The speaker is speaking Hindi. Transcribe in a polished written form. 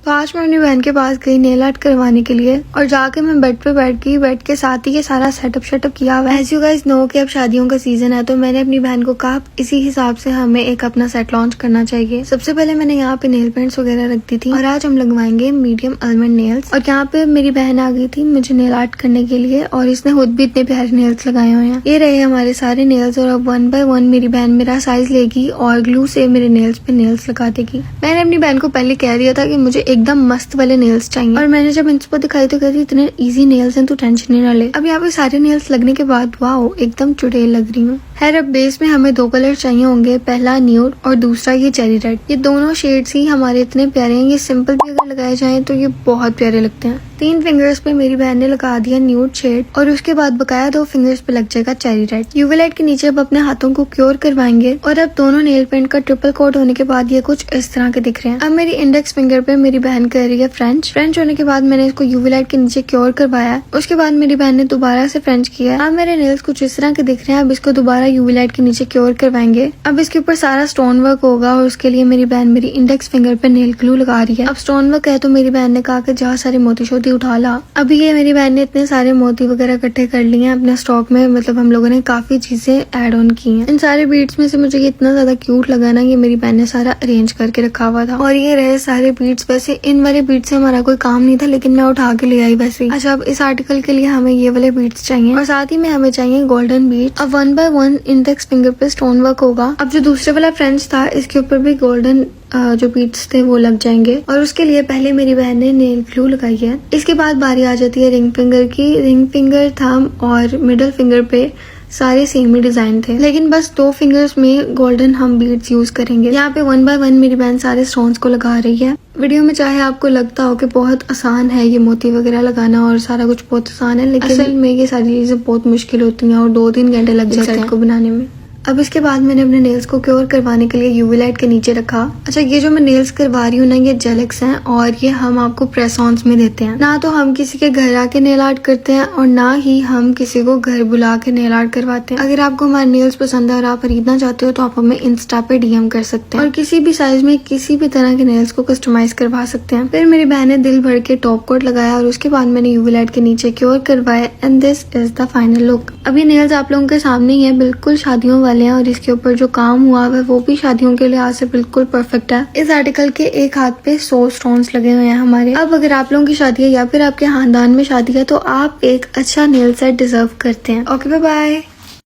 तो आज मैं अपनी बहन के पास गई नेल आर्ट करवाने के लिए और जाके मैं बेड पे बैठ गई। बेड के साथ ही ये सारा सेटअप किया हुआ है। एज यू गाइस नो कि अब शादियों का सीजन है, तो मैंने अपनी बहन को कहा इसी हिसाब से हमें एक अपना सेट लॉन्च करना चाहिए। सबसे पहले मैंने यहाँ पे नेल पेंट्स वगैरह रख दी थी और आज हम लगवाएंगे मीडियम आलमंड नेल्स। और यहाँ पे मेरी बहन आ गई थी मुझे नेल आर्ट करने के लिए और इसने खुद भी इतने प्यारे नेल्स लगाए हुए हैं। ये रहे हमारे सारे नेल्स और अब 1 बाय 1 मेरी बहन मेरा साइज लेगी और ग्लू से मेरे नेल्स पे नेल्स लगा देगी। मैंने अपनी बहन को पहले कह दिया था कि मुझे एकदम मस्त वाले नेल्स चाहिए और मैंने जब इनको दिखाई तो कहती इतने इजी नेल्स हैं, तू टेंशन ही ना ले। अब यहाँ पे सारे नेल्स लगने के बाद वाओ एकदम चुड़ैल लग रही हूँ। खैर अब बेस में हमें 2 कलर चाहिए होंगे, पहला न्यूड और दूसरा ये चेरी रेड। ये दोनों शेड्स ही हमारे इतने प्यारे हैं, ये सिंपल भी अगर लगाए जाएं तो ये बहुत प्यारे लगते हैं। 3 फिंगर्स पे मेरी बहन ने लगा दिया न्यूड शेड और उसके बाद बकाया 2 फिंगर्स पे लग जाएगा चेरी रेड। यूवी लाइट के नीचे अब अपने हाथों को क्योर करवाएंगे और अब दोनों नेल पेंट का ट्रिपल कोट होने के बाद ये कुछ इस तरह के दिख रहे हैं। अब मेरी इंडेक्स फिंगर पे मेरी बहन कर रही है फ्रेंच होने के बाद मैंने इसको यूवी लाइट के नीचे क्योर करवाया। उसके बाद मेरी बहन ने दोबारा से फ्रेंच किया। अब मेरे नेल्स कुछ इस तरह के दिख रहे हैं। अब इसको दोबारा यूवी लाइट के नीचे क्योर करवाएंगे। अब इसके ऊपर सारा स्टोन वर्क होगा और उसके लिए मेरी बहन मेरी इंडेक्स फिंगर पे नेल ग्लू लगा रही है। अब स्टोन वर्क है तो मेरी बहन ने कहा कि जहाँ सारे मोती शोती उठा ला। अभी ये मेरी बहन ने इतने सारे मोती वगैरह इकट्ठे कर लिए हैं अपने स्टॉक में, मतलब हम लोगों ने काफी चीजें ऐड ऑन की हैं। इन सारे बीड्स में से मुझे ये इतना ज्यादा क्यूट लगा ना, ये मेरी बहन ने सारा अरेंज करके रखा हुआ था। और ये रहे सारे बीड्स। वैसे इन वाले बीड्स से हमारा कोई काम नहीं था लेकिन मैं उठा के ले आई वैसे ही। अच्छा अब इस आर्टिकल के लिए हमें ये वाले बीड्स चाहिए और साथ ही में हमें चाहिए गोल्डन बीड्स। अब 1 बाय 1 इंडेक्स फिंगर पे स्टोन वर्क होगा। अब जो दूसरे वाला फ्रेंच था इसके ऊपर भी गोल्डन जो बीट्स थे वो लग जाएंगे और उसके लिए पहले मेरी बहन ने नेल ग्लू लगाई है। इसके बाद बारी आ जाती है रिंग फिंगर की। रिंग फिंगर, थंब और मिडल फिंगर पे सारे सेम ही डिजाइन थे लेकिन बस 2 फिंगर्स में गोल्डन हम बीड्स यूज करेंगे। यहाँ पे 1 बाय 1 मेरी बहन सारे स्टोन्स को लगा रही है। वीडियो में चाहे आपको लगता हो कि बहुत आसान है ये मोती वगैरह लगाना और सारा कुछ बहुत आसान है, लेकिन असल में ये सारी चीजें बहुत मुश्किल होती हैं और 2-3 घंटे लग जाते हैं को बनाने में। अब इसके बाद मैंने अपने नेल्स को क्योर करवाने के लिए यूवी लाइट के नीचे रखा। अच्छा ये जो मैं नेल्स करवा रही हूँ ना ये जेलिक्स हैं और ये हम आपको प्रेस ऑन्स में देते हैं। ना तो हम किसी के घर आके नेल आर्ट करते हैं और ना ही हम किसी को घर बुला के नेल आर्ट करवाते हैं। अगर आपको हमारे नेल्स पसंद है और आप खरीदना चाहते हो तो आप हमें इंस्टा पे DM कर सकते हैं और किसी भी साइज में किसी भी तरह के नेल्स को कस्टमाइज करवा सकते हैं। फिर मेरी बहन ने दिल भर के टॉप कोट लगाया और उसके बाद मैंने यूवी लाइट के नीचे क्योर करवाया and this is the final look. अभी नेल्स आप लोगों के सामने ही है, बिल्कुल शादियों वाले हैं और इसके ऊपर जो काम हुआ है वो भी शादियों के लिहाज से बिल्कुल परफेक्ट है। इस आर्टिकल के एक हाथ पे 100 स्टोन्स लगे हुए हैं हमारे। अब अगर आप लोगों की शादी है या फिर आपके खानदान में शादी है तो आप एक अच्छा नेल सेट डिजर्व करते हैं। Okay bye bye.